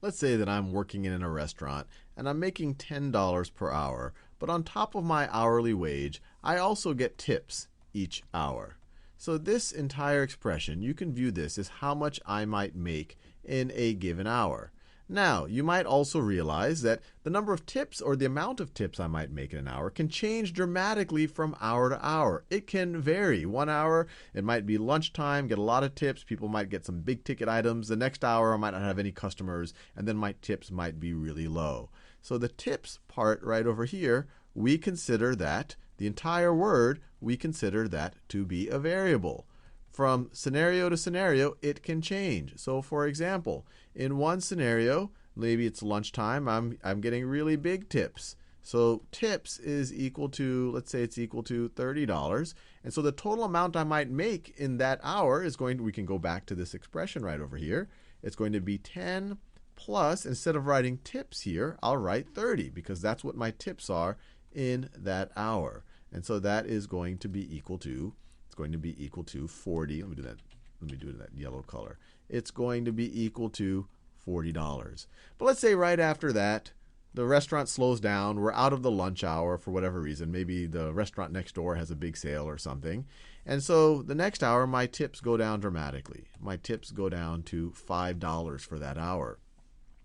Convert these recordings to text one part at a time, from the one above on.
Let's say that I'm working in a restaurant and I'm making $10 per hour, but on top of my hourly wage, I also get tips each hour. So this entire expression, you can view this as how much I might make in a given hour. Now, you might also realize that the number of tips or the amount of tips I might make in an hour can change dramatically from hour to hour. It can vary. 1 hour, it might be lunchtime, get a lot of tips. People might get some big ticket items. The next hour, I might not have any customers, and then my tips might be really low. So the tips part right over here, we consider that, the entire word, we consider that to be a variable. From scenario to scenario, it can change. So for example, in one scenario, maybe it's lunchtime, I'm getting really big tips. So tips is equal to, let's say it's equal to $30. And so the total amount I might make in that hour is going to, we can go back to this expression right over here. It's going to be 10 plus, instead of writing tips here, I'll write 30 because that's what my tips are in that hour. And so that is going to be equal to, it's going to be equal to 40. Let me do that. Let me do it in that yellow color. It's going to be equal to $40. But let's say right after that, the restaurant slows down. We're out of the lunch hour for whatever reason. Maybe the restaurant next door has a big sale or something. And so the next hour, my tips go down dramatically. My tips go down to $5 for that hour.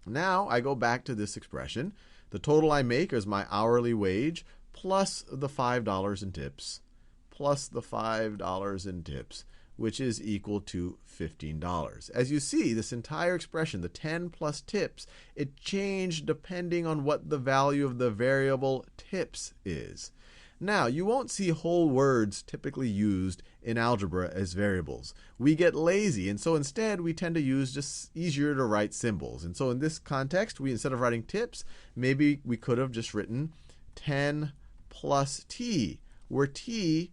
Now I go back to this expression. The total I make is my hourly wage plus the $5 in tips, plus the $5 in tips, which is equal to $15. As you see, this entire expression, the 10 plus tips, it changed depending on what the value of the variable tips is. Now, you won't see whole words typically used in algebra as variables. We get lazy, and so instead we tend to use just easier to write symbols. And so in this context, we, instead of writing tips, maybe we could have just written 10 plus t, where t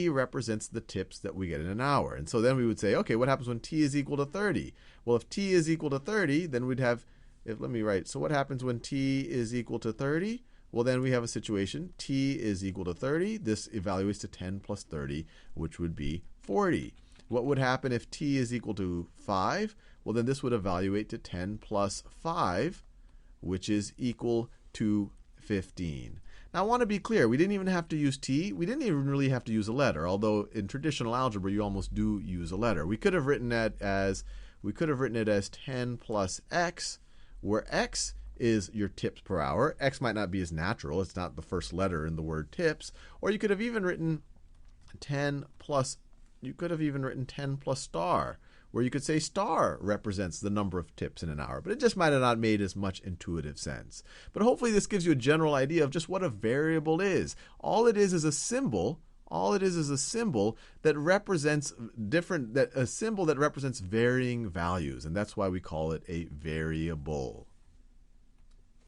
represents the tips that we get in an hour. And so then we would say, okay, what happens when t is equal to 30? Well, if t is equal to 30, then we'd have, let me write, so what happens when t is equal to 30? Well, then we have a situation, t is equal to 30. This evaluates to 10 plus 30, which would be 40. What would happen if t is equal to 5? Well, then this would evaluate to 10 plus 5, which is equal to 15. Now, I want to be clear. We didn't even have to use t. We didn't even really have to use a letter, although in traditional algebra, you almost do use a letter. We could have written it as 10 plus x, where x is your tips per hour. X might not be as natural. It's not the first letter in the word tips. Or you could have even written 10 plus star, where you could say star represents the number of tips in an hour. But it just might have not made as much intuitive sense. But hopefully this gives you a general idea of just what a variable is. All it is a symbol. All it is a symbol that represents a symbol that represents varying values. And that's why we call it a variable.